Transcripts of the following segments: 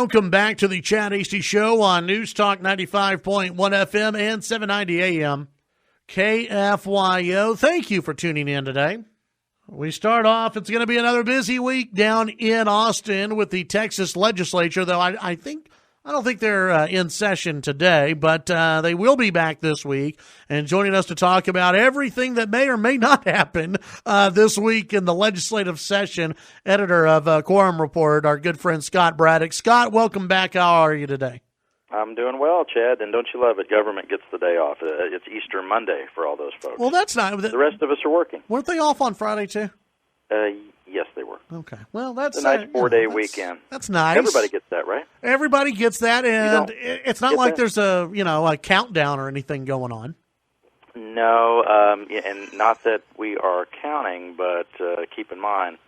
Welcome back to the Chad Hasty Show on News Talk 95.1 FM and 790 AM KFYO. Thank you for tuning in today. We start off, it's going to be another busy week down in Austin with the Texas Legislature, though I don't think they're in session today, but they will be back this week. And joining us to talk about everything that may or may not happen this week in the legislative session, editor of Quorum Report, our good friend Scott Braddock. Scott, welcome back. How are you today? I'm doing well, Chad, and don't you love it? Government gets the day off. It's Easter Monday for all those folks. Well, that's not. The rest of us are working. Weren't they off on Friday, too? Yes, they were. Okay. Well, that's a nice 4-day weekend. That's nice. Everybody gets that, right? Everybody gets that, and it's not like there's a countdown or anything going on. No, and not that we are counting, but keep in mind,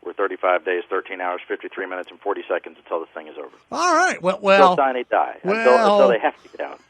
we're 35 days, 13 hours, 53 minutes, and 40 seconds until this thing is over. All right. Well, until Tiny die. Until they have to get out.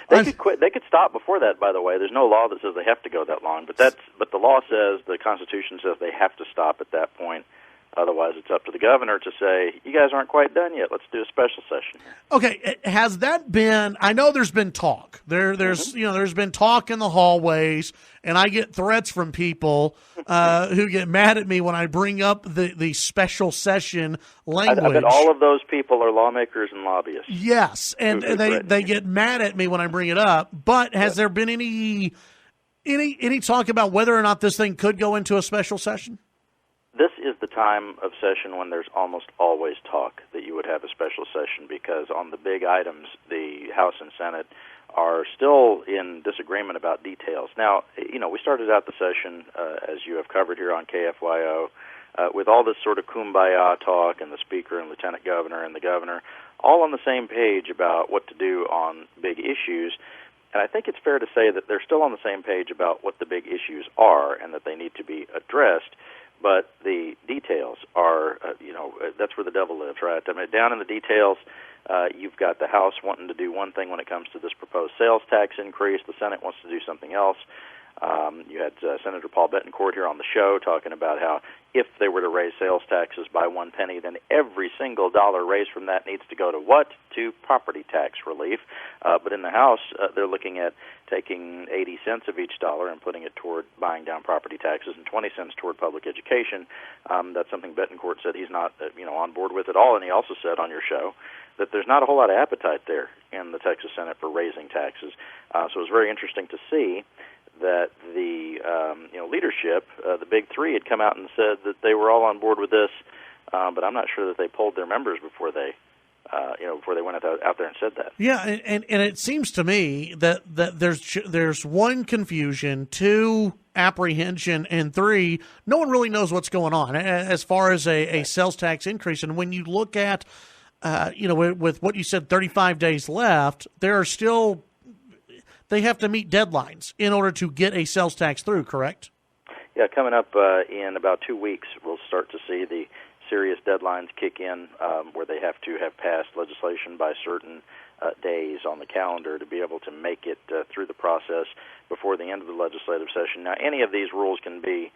They could quit. They could stop before that. By the way, there's no law that says they have to go that long. But the law says, the Constitution says they have to stop at that point. Otherwise, it's up to the governor to say, you guys aren't quite done yet. Let's do a special session. Okay, has that been, I know there's been talk. There's been talk in the hallways, and I get threats from people who get mad at me when I bring up the special session language. I bet all of those people are lawmakers and lobbyists. Yes, and they get mad at me when I bring it up. But has there been any talk about whether or not this thing could go into a special session? This is the time of session when there's almost always talk that you would have a special session, because on the big items, the House and Senate are still in disagreement about details. Now, we started out the session, as you have covered here on KFYO, with all this sort of kumbaya talk, and the Speaker and Lieutenant Governor and the Governor all on the same page about what to do on big issues. And I think it's fair to say that they're still on the same page about what the big issues are and that they need to be addressed. But the details are, that's where the devil lives, right? I mean, down in the details, you've got the House wanting to do one thing when it comes to this proposed sales tax increase. The Senate wants to do something else. You had Senator Paul Betancourt here on the show talking about how if they were to raise sales taxes by 1 penny, then every single dollar raised from that needs to go to what? To property tax relief. But in the House, they're looking at taking 80 cents of each dollar and putting it toward buying down property taxes and 20 cents toward public education. That's something Betancourt said he's not on board with at all. And he also said on your show that there's not a whole lot of appetite there in the Texas Senate for raising taxes. So it was very interesting to see that the leadership, the big three, had come out and said that they were all on board with this, but I'm not sure that they polled their members before they went out there and said that. Yeah, and it seems to me that there's one, confusion, two, apprehension, and three, no one really knows what's going on as far as a sales tax increase. And when you look at with what you said, 35 days left, there are still. They have to meet deadlines in order to get a sales tax through, correct? Yeah, coming up in about 2 weeks, we'll start to see the serious deadlines kick in where they have to have passed legislation by certain days on the calendar to be able to make it through the process before the end of the legislative session. Now, any of these rules can be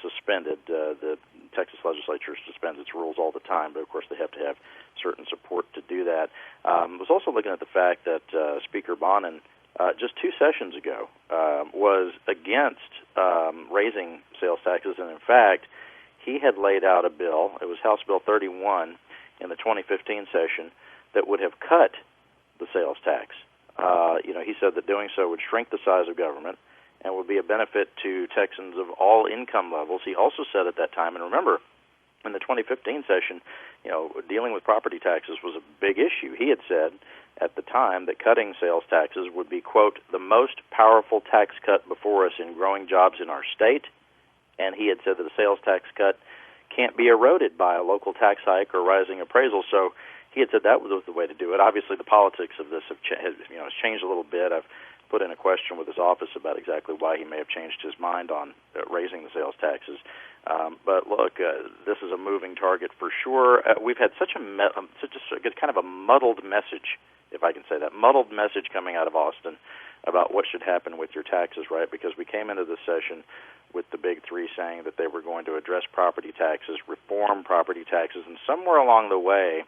suspended. The Texas Legislature suspends its rules all the time, but of course they have to have certain support to do that. I was also looking at the fact that Speaker Bonin, just 2 sessions ago, was against raising sales taxes, and in fact, he had laid out a bill, it was House Bill 31 in the 2015 session, that would have cut the sales tax. He said that doing so would shrink the size of government and would be a benefit to Texans of all income levels. He also said at that time, and remember, in the 2015 session, dealing with property taxes was a big issue. He had said at the time that cutting sales taxes would be, quote, the most powerful tax cut before us in growing jobs in our state. And he had said that a sales tax cut can't be eroded by a local tax hike or rising appraisal. So he had said that was the way to do it. Obviously, the politics of this has changed a little bit. I've put in a question with his office about exactly why he may have changed his mind on raising the sales taxes. But look, this is a moving target for sure. We've had such a kind of a muddled message, if I can say that, muddled message coming out of Austin about what should happen with your taxes, right? Because we came into this session with the big three saying that they were going to address property taxes, reform property taxes, and somewhere along the way,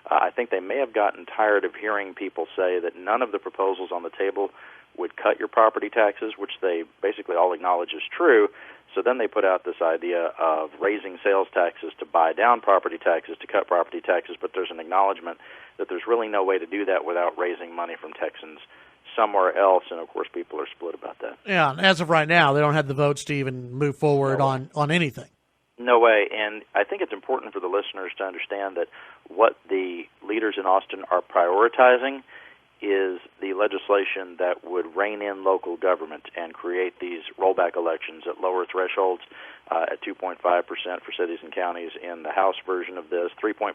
I think they may have gotten tired of hearing people say that none of the proposals on the table would cut your property taxes, which they basically all acknowledge is true. So then they put out this idea of raising sales taxes to buy down property taxes, to cut property taxes, but there's an acknowledgement that there's really no way to do that without raising money from Texans somewhere else, and of course people are split about that. Yeah, and as of right now, they don't have the votes to even move forward on anything. No way, and I think it's important for the listeners to understand that what the leaders in Austin are prioritizing is the legislation that would rein in local government and create these rollback elections at lower thresholds, at 2.5% for cities and counties in the House version of this, 3.5%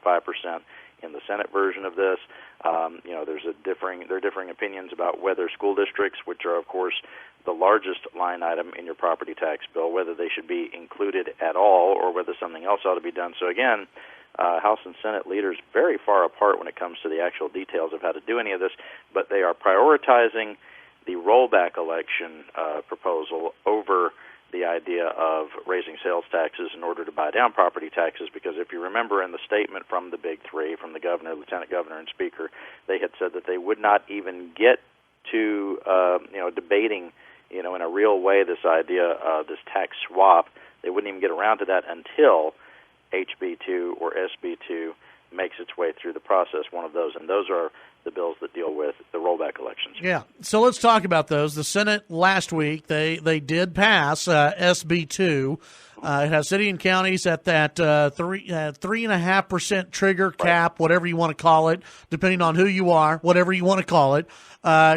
in the Senate version of this. There are differing opinions about whether school districts, which are of course the largest line item in your property tax bill, whether they should be included at all or whether something else ought to be done. So again, House and Senate leaders very far apart when it comes to the actual details of how to do any of this, but they are prioritizing the rollback election proposal over the idea of raising sales taxes in order to buy down property taxes, because if you remember in the statement from the big three, from the governor, lieutenant governor, and speaker, they had said that they would not even get to debating in a real way this idea of this tax swap. They wouldn't even get around to that until HB2 or SB2 makes its way through the process, one of those, and those are the bills that deal with the rollback elections. Yeah, so let's talk about those. The Senate last week, they did pass SB2. It has city and counties at that 3.5% trigger cap, whatever you want to call it, depending on who you are, whatever you want to call it.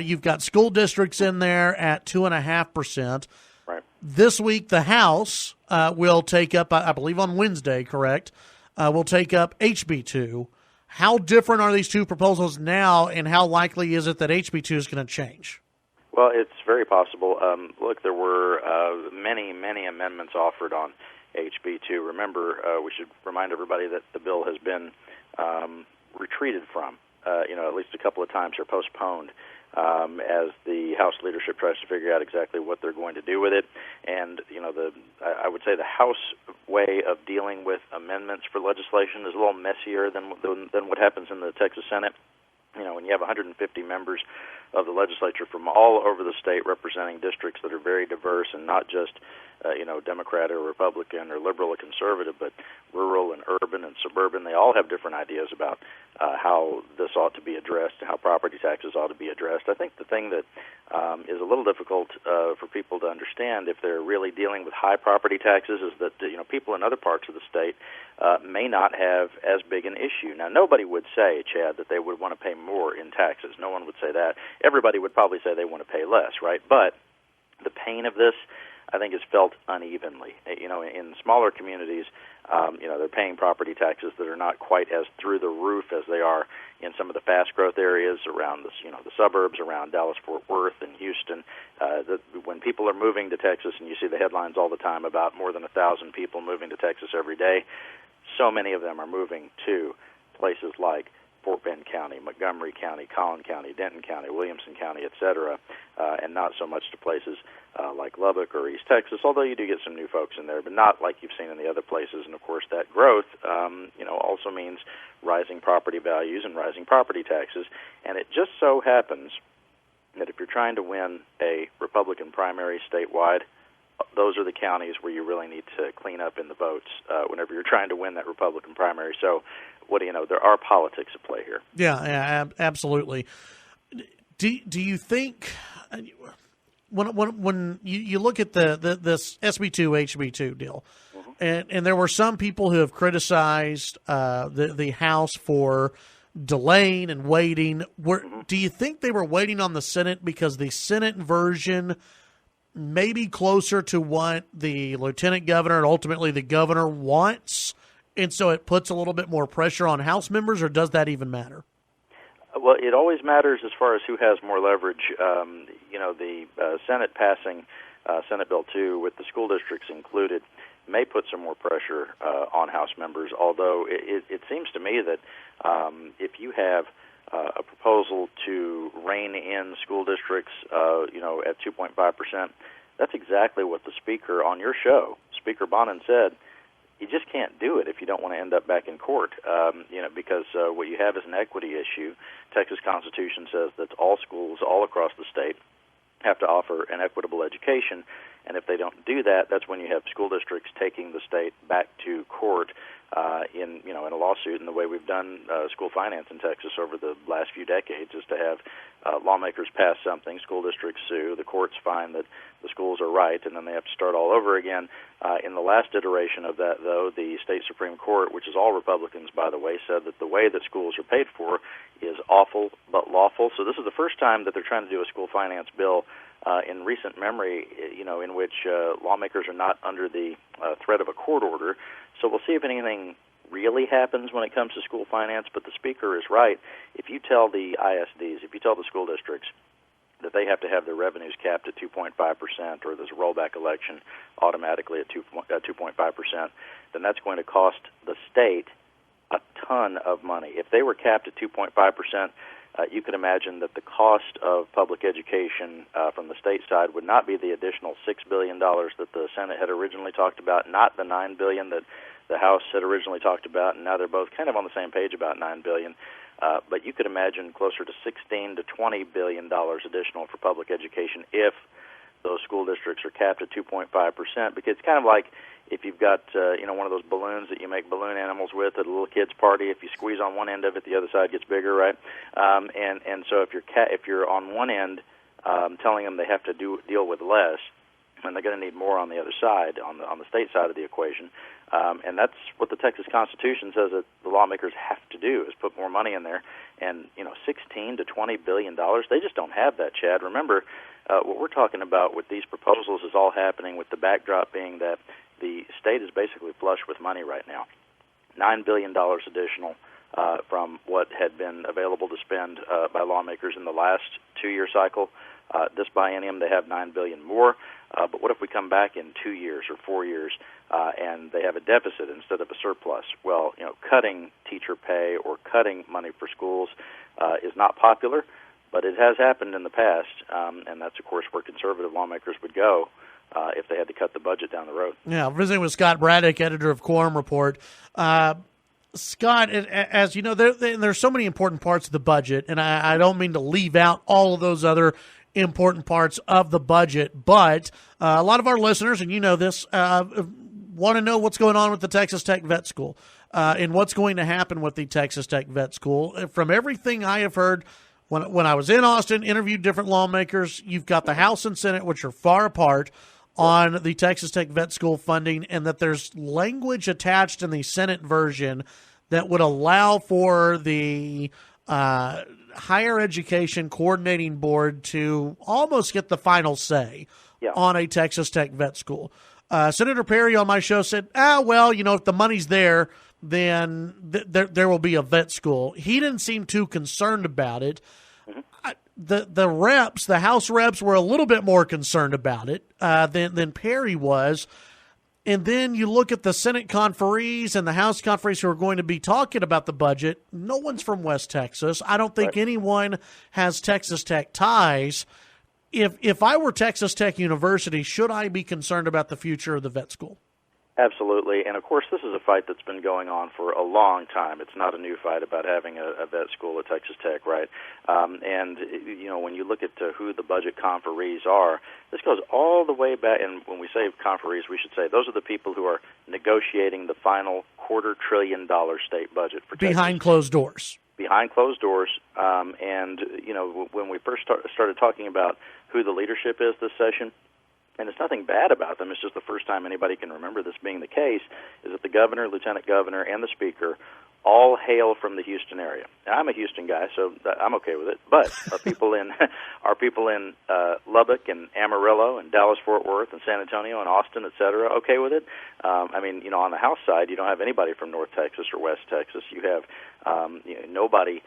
You've got school districts in there at 2.5%. Right. This week, the House will take up, I believe on Wednesday, correct, will take up HB2. How different are these two proposals now, and how likely is it that HB2 is going to change? Well, it's very possible. Look, there were many amendments offered on HB2. Remember, we should remind everybody that the bill has been retreated from, at least a couple of times, or postponed, as the House leadership tries to figure out exactly what they're going to do with it. And, I would say the House way of dealing with amendments for legislation is a little messier than what happens in the Texas Senate. When you have 150 members of the legislature from all over the state representing districts that are very diverse and not just, Democrat or Republican or liberal or conservative, but rural and urban and suburban, they all have different ideas about how this ought to be addressed and how property taxes ought to be addressed. I think the thing that is a little difficult for people to understand if they're really dealing with high property taxes is that, people in other parts of the state may not have as big an issue. Now, nobody would say, Chad, that they would want to pay more in taxes. No one would say that. Everybody would probably say they want to pay less, right? But the pain of this, I think, is felt unevenly. In smaller communities, they're paying property taxes that are not quite as through the roof as they are in some of the fast growth areas around the suburbs, around Dallas-Fort Worth and Houston. When people are moving to Texas, and you see the headlines all the time about more than 1,000 people moving to Texas every day, so many of them are moving to places like Fort Bend County, Montgomery County, Collin County, Denton County, Williamson County, etc., and not so much to places like Lubbock or East Texas, although you do get some new folks in there, but not like you've seen in the other places. And, of course, that growth, also means rising property values and rising property taxes. And it just so happens that if you're trying to win a Republican primary statewide, those are the counties where you really need to clean up in the votes whenever you're trying to win that Republican primary. So, what do you know? There are politics at play here. Yeah, absolutely. Do you think when you look at this SB2 HB2 deal, and there were some people who have criticized the House for delaying and waiting. Do you think they were waiting on the Senate because the Senate version may be closer to what the lieutenant governor and ultimately the governor wants, and so it puts a little bit more pressure on House members, or does that even matter? Well, it always matters as far as who has more leverage. The Senate passing Senate Bill 2 with the school districts included may put some more pressure on House members, although it seems to me that if you have a proposal to rein in school districts, at 2.5%, that's exactly what the Speaker on your show, Speaker Bonin, said. you just can't do it if you don't want to end up back in court, because what you have is an equity issue. Texas Constitution says that all schools all across the state have to offer an equitable education, and if they don't do that, that's when you have school districts taking the state back to court in a lawsuit. And the way we've done school finance in Texas over the last few decades is to have lawmakers pass something, school districts sue, the courts find that the schools are right, and then they have to start all over again. In the last iteration of that, though, the state Supreme Court, which is all Republicans, by the way, said that the way that schools are paid for is awful but lawful. So this is the first time that they're trying to do a school finance bill in recent memory, in which lawmakers are not under the threat of a court order. So we'll see if anything really happens when it comes to school finance, but the Speaker is right. If you tell the ISDs, if you tell the school districts that they have to have their revenues capped at 2.5%, or there's a rollback election automatically at 2.5%, then that's going to cost the state a ton of money. If they were capped at 2.5%, you could imagine that the cost of public education from the state side would not be the additional $6 billion that the Senate had originally talked about, not the $9 billion that the House had originally talked about, and now they're both kind of on the same page about $9 billion. But you could imagine closer to $16 to $20 billion additional for public education if those school districts are capped at 2.5%, because it's kind of like if you've got one of those balloons that you make balloon animals with at a little kid's party. If you squeeze on one end of it, the other side gets bigger, right? And so if you're on one end telling them they have to deal with less, and they're going to need more on the other side, on the state side of the equation. And that's what the Texas Constitution says that the lawmakers have to do, is put more money in there. And, $16 to $20 billion, they just don't have that, Chad. Remember, what we're talking about with these proposals is all happening with the backdrop being that the state is basically flush with money right now. $9 billion additional from what had been available to spend by lawmakers in the last 2-year cycle. This biennium, they have $9 billion more. But what if we come back in 2 years or 4 years and they have a deficit instead of a surplus? Well, cutting teacher pay or cutting money for schools is not popular, but it has happened in the past, and that's, of course, where conservative lawmakers would go if they had to cut the budget down the road. Yeah, visiting with Scott Braddock, editor of Quorum Report. Scott, as you know, there's so many important parts of the budget, and I don't mean to leave out all of those other important parts of the budget, but a lot of our listeners, and you know this, want to know what's going on with the Texas Tech Vet School and what's going to happen with the Texas Tech Vet School. From everything I have heard, when I was in Austin, interviewed different lawmakers, you've got the House and Senate, which are far apart on the Texas Tech Vet School funding, and that there's language attached in the Senate version that would allow for the Higher Education Coordinating Board to almost get the final say on a Texas Tech Vet School. Senator Perry on my show said, if the money's there, then there will be a vet school. He didn't seem too concerned about it. The House reps were a little bit more concerned about it than Perry was. And then you look at the Senate conferees and the House conferees who are going to be talking about the budget. No one's from West Texas. I don't think anyone has Texas Tech ties. If I were Texas Tech University, should I be concerned about the future of the vet school? Absolutely. And, of course, this is a fight that's been going on for a long time. It's not a new fight about having a vet school at Texas Tech, right? When you look at who the budget conferees are, this goes all the way back. And when we say conferees, we should say those are the people who are negotiating the final $250 billion state budget for Texas. Behind closed doors. Behind closed doors. When we first started talking about who the leadership is this session, and it's nothing bad about them, it's just the first time anybody can remember this being the case, is that the governor, lieutenant governor, and the speaker all hail from the Houston area. Now, I'm a Houston guy, so I'm okay with it. But are people in Lubbock and Amarillo and Dallas-Fort Worth and San Antonio and Austin, et cetera, okay with it? On the House side, you don't have anybody from North Texas or West Texas. You have nobody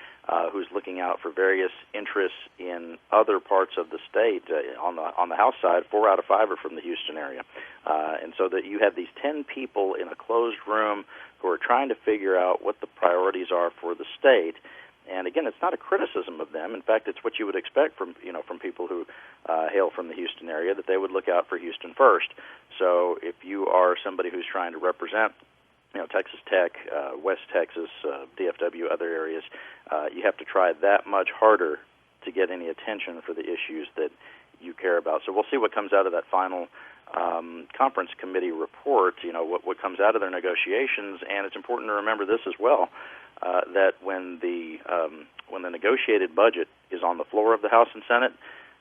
who's looking out for various interests in other parts of the state. On the House side, 4 out of 5 are from the Houston area. And so that you have these 10 people in a closed room who are trying to figure out what the priorities are for the state. And again, it's not a criticism of them. In fact, it's what you would expect from people who hail from the Houston area, that they would look out for Houston first. So if you are somebody who's trying to represent Texas Tech, West Texas, DFW, other areas, you have to try that much harder to get any attention for the issues that you care about. So we'll see what comes out of that final conference committee report, what comes out of their negotiations. And it's important to remember this as well, that when the negotiated budget is on the floor of the House and Senate,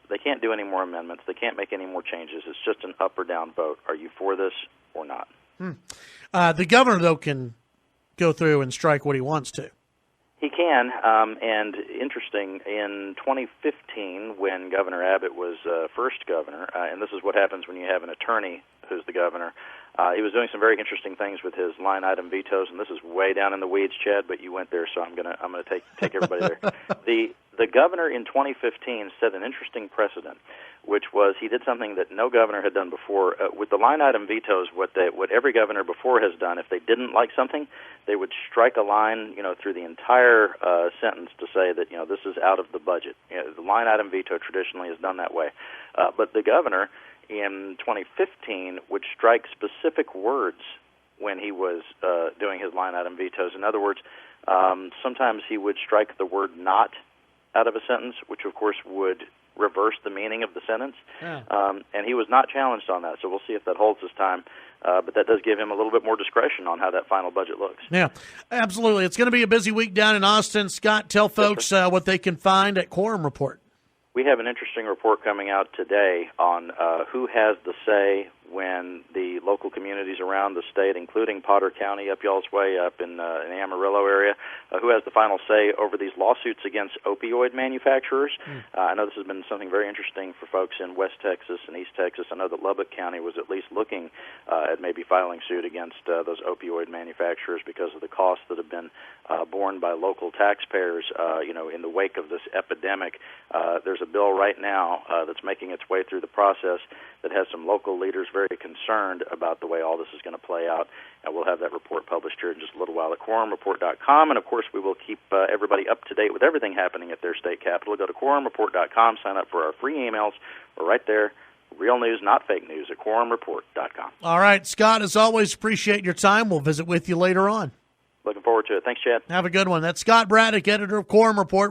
they can't do any more amendments. They can't make any more changes. It's just an up or down vote. Are you for this or not? The governor, though, can go through and strike what he wants to. He can, and interesting, in 2015, when Governor Abbott was first governor, and this is what happens when you have an attorney who's the governor, he was doing some very interesting things with his line item vetoes, and this is way down in the weeds, Chad, but you went there, so I'm gonna take everybody there. The governor in 2015 set an interesting precedent, which was he did something that no governor had done before. With the line item vetoes, what every governor before has done, if they didn't like something, they would strike a line, through the entire sentence to say that, this is out of the budget. The line item veto traditionally is done that way. But the governor in 2015 would strike specific words when he was doing his line item vetoes. In other words, sometimes he would strike the word not out of a sentence, which of course would reverse the meaning of the sentence. Yeah. And he was not challenged on that, so we'll see if that holds this time. But that does give him a little bit more discretion on how that final budget looks. Yeah, absolutely. It's going to be a busy week down in Austin. Scott, tell folks what they can find at Quorum Report. We have an interesting report coming out today on who has the say when the local communities around the state, including Potter County up y'all's way, up in the Amarillo area, who has the final say over these lawsuits against opioid manufacturers. I know this has been something very interesting for folks in West Texas and East Texas. I know that Lubbock County was at least looking at maybe filing suit against those opioid manufacturers because of the costs that have been borne by local taxpayers, in the wake of this epidemic. There's a bill right now that's making its way through the process that has some local leaders very concerned about the way all this is going to play out. And we'll have that report published here in just a little while at quorumreport.com. And, of course, we will keep everybody up to date with everything happening at their state capitol. Go to quorumreport.com, sign up for our free emails. We're right there. Real news, not fake news, at quorumreport.com. All right, Scott, as always, appreciate your time. We'll visit with you later on. Looking forward to it. Thanks, Chad. Have a good one. That's Scott Braddock, editor of Quorum Report.